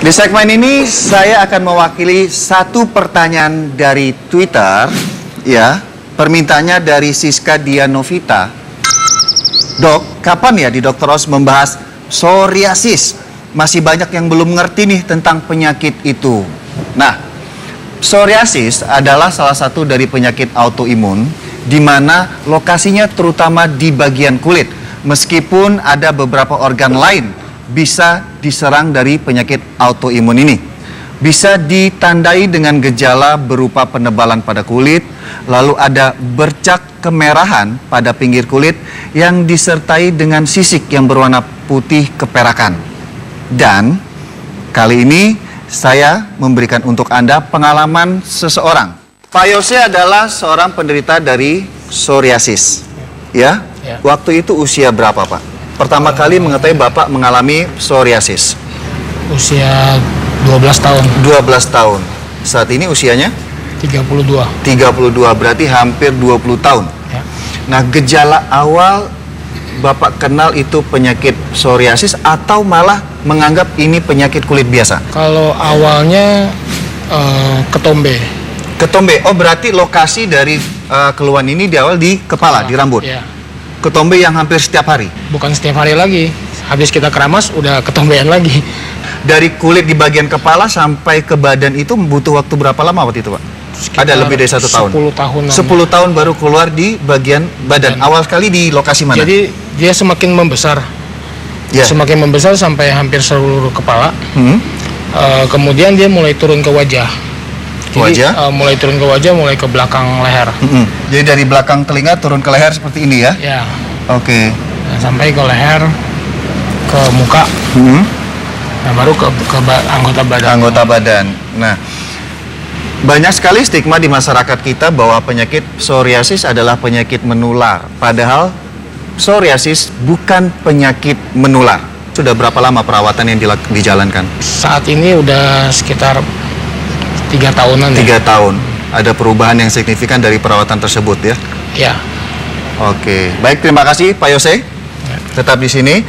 Di segmen ini saya akan mewakili satu pertanyaan dari Twitter, ya. Permintaannya dari Siska Dianovita. Dok, kapan ya di Dr. Oz membahas psoriasis? Masih banyak yang belum ngerti nih tentang penyakit itu. Nah, psoriasis adalah salah satu dari penyakit autoimun di mana lokasinya terutama di bagian kulit. Meskipun ada beberapa organ lain bisa diserang dari penyakit autoimun ini. Bisa ditandai dengan gejala berupa penebalan pada kulit, lalu ada bercak kemerahan pada pinggir kulit yang disertai dengan sisik yang berwarna putih keperakan. Dan kali ini saya memberikan untuk Anda pengalaman seseorang. Pak Yose adalah seorang penderita dari psoriasis. Ya? Waktu itu usia berapa, Pak? Pertama kali mengetahui Bapak mengalami psoriasis. Usia 12 tahun. 12 tahun. Saat ini usianya? 32. 32, berarti hampir 20 tahun. Ya. Nah, gejala awal Bapak kenal itu penyakit psoriasis atau malah menganggap ini penyakit kulit biasa? Kalau awalnya ketombe. Ketombe, oh berarti lokasi dari keluhan ini di awal di kepala, di rambut? Ya. Ketombe yang hampir setiap hari? Bukan setiap hari lagi. Habis kita keramas, udah ketombean lagi. Dari kulit di bagian kepala sampai ke badan itu butuh waktu berapa lama waktu itu, Pak? Sekitar Ada lebih dari 1 tahun? 10 tahun. 10 tahun baru keluar di bagian badan. Awal sekali di lokasi mana? Jadi dia semakin membesar. Ya. Semakin membesar sampai hampir seluruh kepala. Kemudian dia mulai turun ke wajah. Jadi, mulai turun ke wajah, mulai ke belakang leher. Jadi dari belakang telinga turun ke leher seperti ini ya? Ya. Oke. Nah, sampai ke leher, ke muka. Nah, baru ke anggota badan. Anggota badan. Nah, banyak sekali stigma di masyarakat kita bahwa penyakit psoriasis adalah penyakit menular. Padahal psoriasis bukan penyakit menular. Sudah berapa lama perawatan yang dijalankan? Saat ini udah sekitar 3 tahunan. 3 tahun. Ada perubahan yang signifikan dari perawatan tersebut ya? Ya. Oke. Baik, terima kasih Pak Yose. Tetap di sini.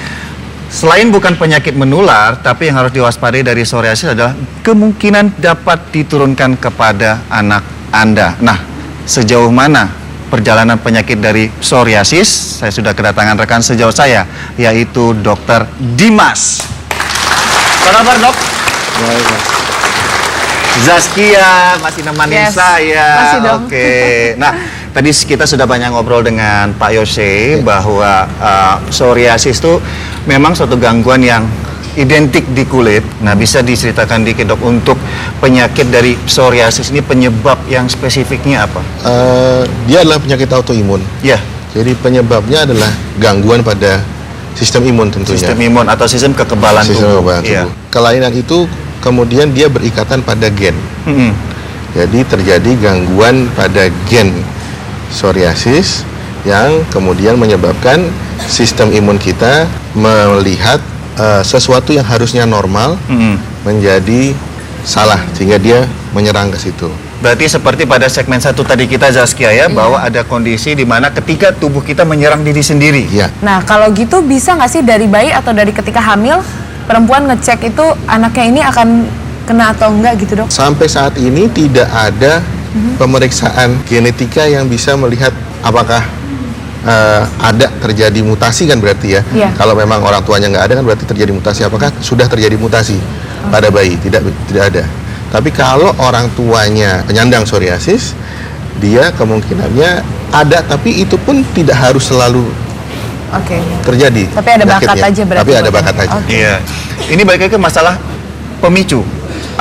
Selain bukan penyakit menular, tapi yang harus diwaspadai dari psoriasis adalah kemungkinan dapat diturunkan kepada anak Anda. Nah, sejauh mana perjalanan penyakit dari psoriasis? Saya sudah kedatangan rekan sejauh saya, yaitu Dr. Dimas. Apa kabar, Dok? Baik, Mas. Zaskia masih nemenin saya. Masih dong. Oke. Nah, tadi kita sudah banyak ngobrol dengan Pak Yose bahwa psoriasis itu memang suatu gangguan yang identik di kulit. Nah, bisa diceritakan dikit, Dok, untuk penyakit dari psoriasis ini penyebab yang spesifiknya apa? Dia adalah penyakit autoimun. Ya. Jadi penyebabnya adalah gangguan pada sistem imun tentunya. Sistem imun atau sistem kekebalan Sistem tubuh. kekebalan tubuh. Kelainan itu kemudian dia berikatan pada gen. Jadi terjadi gangguan pada gen psoriasis yang kemudian menyebabkan sistem imun kita melihat sesuatu yang harusnya normal menjadi salah, sehingga dia menyerang ke situ. Berarti seperti pada segmen 1 tadi kita, Zaskia, ya, bahwa ada kondisi di mana ketika tubuh kita menyerang diri sendiri. Ya. Nah, kalau gitu bisa nggak sih dari bayi atau dari ketika hamil, perempuan ngecek itu anaknya ini akan kena atau enggak gitu, Dok? Sampai saat ini tidak ada pemeriksaan genetika yang bisa melihat apakah ada terjadi mutasi, kan berarti ya. Iya. Kalau memang orang tuanya nggak ada, kan berarti terjadi mutasi. Apakah sudah terjadi mutasi pada bayi? Tidak ada. Tapi kalau orang tuanya penyandang psoriasis, dia kemungkinannya ada, tapi itu pun tidak harus selalu terjadi. Tapi ada bakat aja berarti. Tapi ada bakat aja. Iya. Ini balik lagi ke masalah pemicu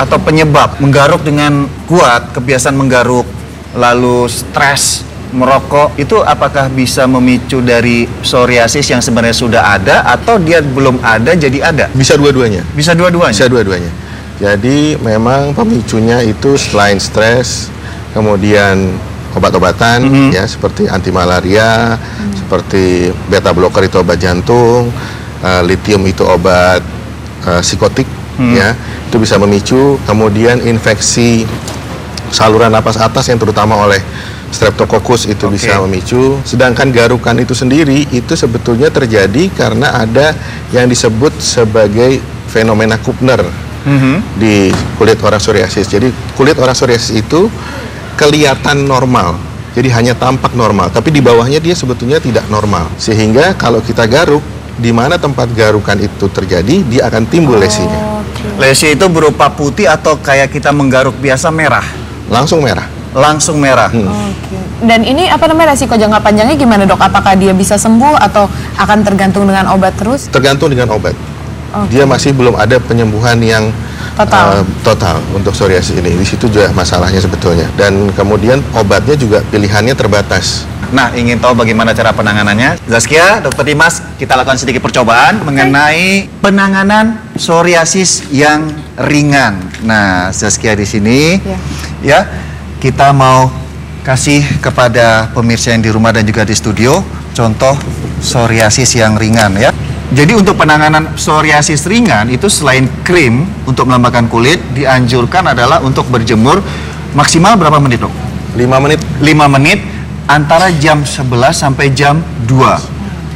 atau penyebab. Menggaruk dengan kuat, kebiasaan menggaruk, lalu stres, merokok, itu apakah bisa memicu dari psoriasis yang sebenarnya sudah ada atau dia belum ada jadi ada? Bisa dua-duanya. Bisa dua-duanya? Bisa dua-duanya. Jadi memang pemicunya itu selain stres, kemudian obat-obatan ya, seperti anti malaria, seperti beta blocker itu obat jantung, lithium itu obat psikotik ya, itu bisa memicu. Kemudian infeksi saluran napas atas yang terutama oleh Streptococcus itu bisa memicu. Sedangkan garukan itu sendiri itu sebetulnya terjadi karena ada yang disebut sebagai fenomena Kupner. di kulit orang psoriasis. Jadi kulit orang psoriasis itu kelihatan normal. Jadi hanya tampak normal, tapi di bawahnya dia sebetulnya tidak normal. Sehingga kalau kita garuk, di mana tempat garukan itu terjadi, dia akan timbul lesinya. Lesi itu berupa putih atau kayak kita menggaruk biasa merah? Langsung merah. Langsung merah. Dan ini apa namanya, resiko jangka panjangnya gimana dok? Apakah dia bisa sembuh atau akan tergantung dengan obat terus? Tergantung dengan obat. Dia masih belum ada penyembuhan yang total untuk psoriasis ini. Di situ juga masalahnya sebetulnya. Dan kemudian obatnya juga pilihannya terbatas. Nah, ingin tahu bagaimana cara penanganannya? Zaskia, Dr. Dimas, kita lakukan sedikit percobaan mengenai penanganan psoriasis yang ringan. Nah, Zaskia di sini, ya, kita mau kasih kepada pemirsa yang di rumah dan juga di studio contoh psoriasis yang ringan, ya. Jadi untuk penanganan psoriasis ringan itu selain krim untuk melembabkan kulit, dianjurkan adalah untuk berjemur maksimal berapa menit, dok? 5 menit. 5 menit antara jam 11 sampai jam 2.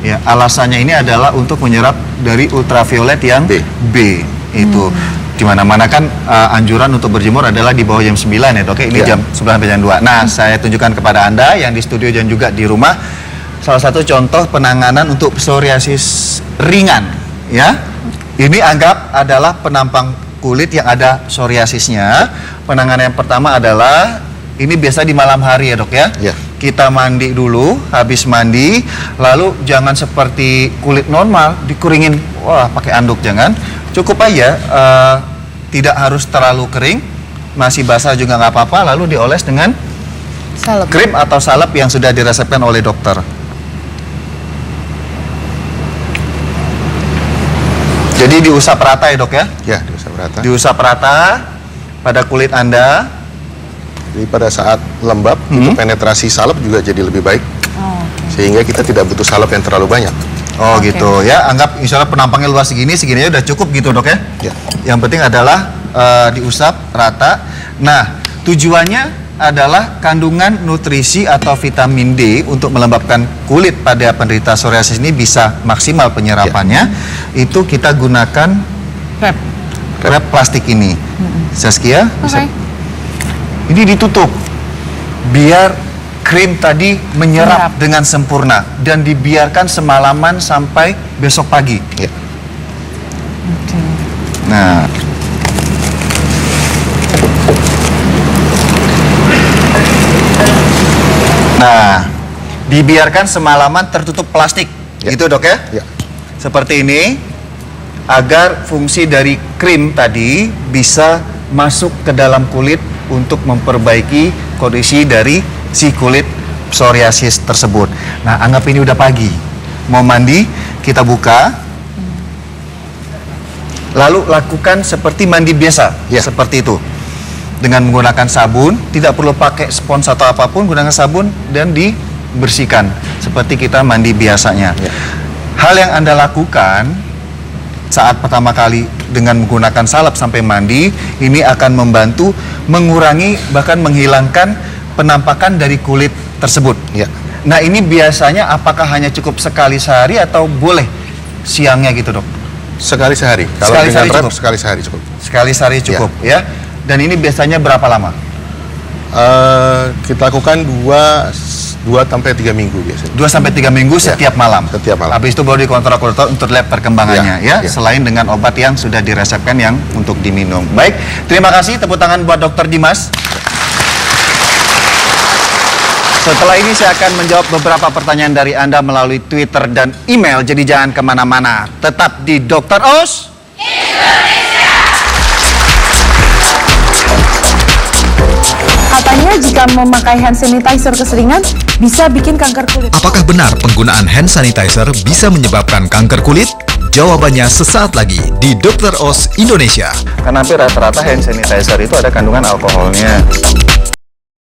Ya, alasannya ini adalah untuk menyerap dari ultraviolet yang B itu. Di mana-mana kan anjuran untuk berjemur adalah di bawah jam 9 ya, dok. Ini jam 11 sampai jam 2. Nah, saya tunjukkan kepada Anda yang di studio dan juga di rumah salah satu contoh penanganan untuk psoriasis ringan, ya. Ini anggap adalah penampang kulit yang ada psoriasisnya. Penanganan yang pertama adalah ini biasa di malam hari ya, dok, ya. Kita mandi dulu, habis mandi, lalu jangan seperti kulit normal dikeringin, wah pakai anduk, jangan. Cukup aja, tidak harus terlalu kering, masih basah juga nggak apa-apa, lalu dioles dengan krim atau salep yang sudah diresepkan oleh dokter. Jadi diusap rata ya, dok, ya? Ya, diusap rata. Diusap rata pada kulit Anda. Jadi pada saat lembab, itu penetrasi salep juga jadi lebih baik. Sehingga kita tidak butuh salep yang terlalu banyak. Oh gitu ya, anggap misalnya penampangnya luas segini aja udah cukup gitu, dok, ya? Ya. Yang penting adalah diusap rata. Nah, tujuannya adalah kandungan nutrisi atau vitamin D untuk melembabkan kulit pada penderita psoriasis ini bisa maksimal penyerapannya. Itu kita gunakan wrap plastik ini. Zaskia, bisa? Ini ditutup biar krim tadi menyerap dengan sempurna dan dibiarkan semalaman sampai besok pagi. Nah, dibiarkan semalaman tertutup plastik, gitu, dok, ya? Seperti ini, agar fungsi dari krim tadi bisa masuk ke dalam kulit untuk memperbaiki kondisi dari si kulit psoriasis tersebut. Nah, anggap ini udah pagi, mau mandi, kita buka, lalu lakukan seperti mandi biasa, seperti itu. Dengan menggunakan sabun, tidak perlu pakai spons atau apapun, gunakan sabun dan dibersihkan seperti kita mandi biasanya. Hal yang Anda lakukan saat pertama kali dengan menggunakan salep sampai mandi, ini akan membantu mengurangi bahkan menghilangkan penampakan dari kulit tersebut. Nah, ini biasanya apakah hanya cukup sekali sehari atau boleh siangnya gitu, dok? Sekali sehari. Kalau dengan wrap, sekali sehari cukup. Sekali sehari cukup, ya. Dan ini biasanya berapa lama? Kita lakukan 2 sampai 3 minggu biasanya. 2 sampai 3 minggu setiap malam. Setiap malam. Habis itu baru dikontrol dokter untuk lihat perkembangannya, ya. Selain dengan obat yang sudah diresepkan yang untuk diminum. Baik, terima kasih, tepuk tangan buat Dr. Dimas. Setelah ini saya akan menjawab beberapa pertanyaan dari Anda melalui Twitter dan email. Jadi jangan kemana-mana. Tetap di Dr. Os Indonesia. Katanya jika memakai hand sanitizer keseringan bisa bikin kanker kulit. Apakah benar penggunaan hand sanitizer bisa menyebabkan kanker kulit? Jawabannya sesaat lagi di Dr. Os Indonesia. Karena hampir rata-rata hand sanitizer itu ada kandungan alkoholnya.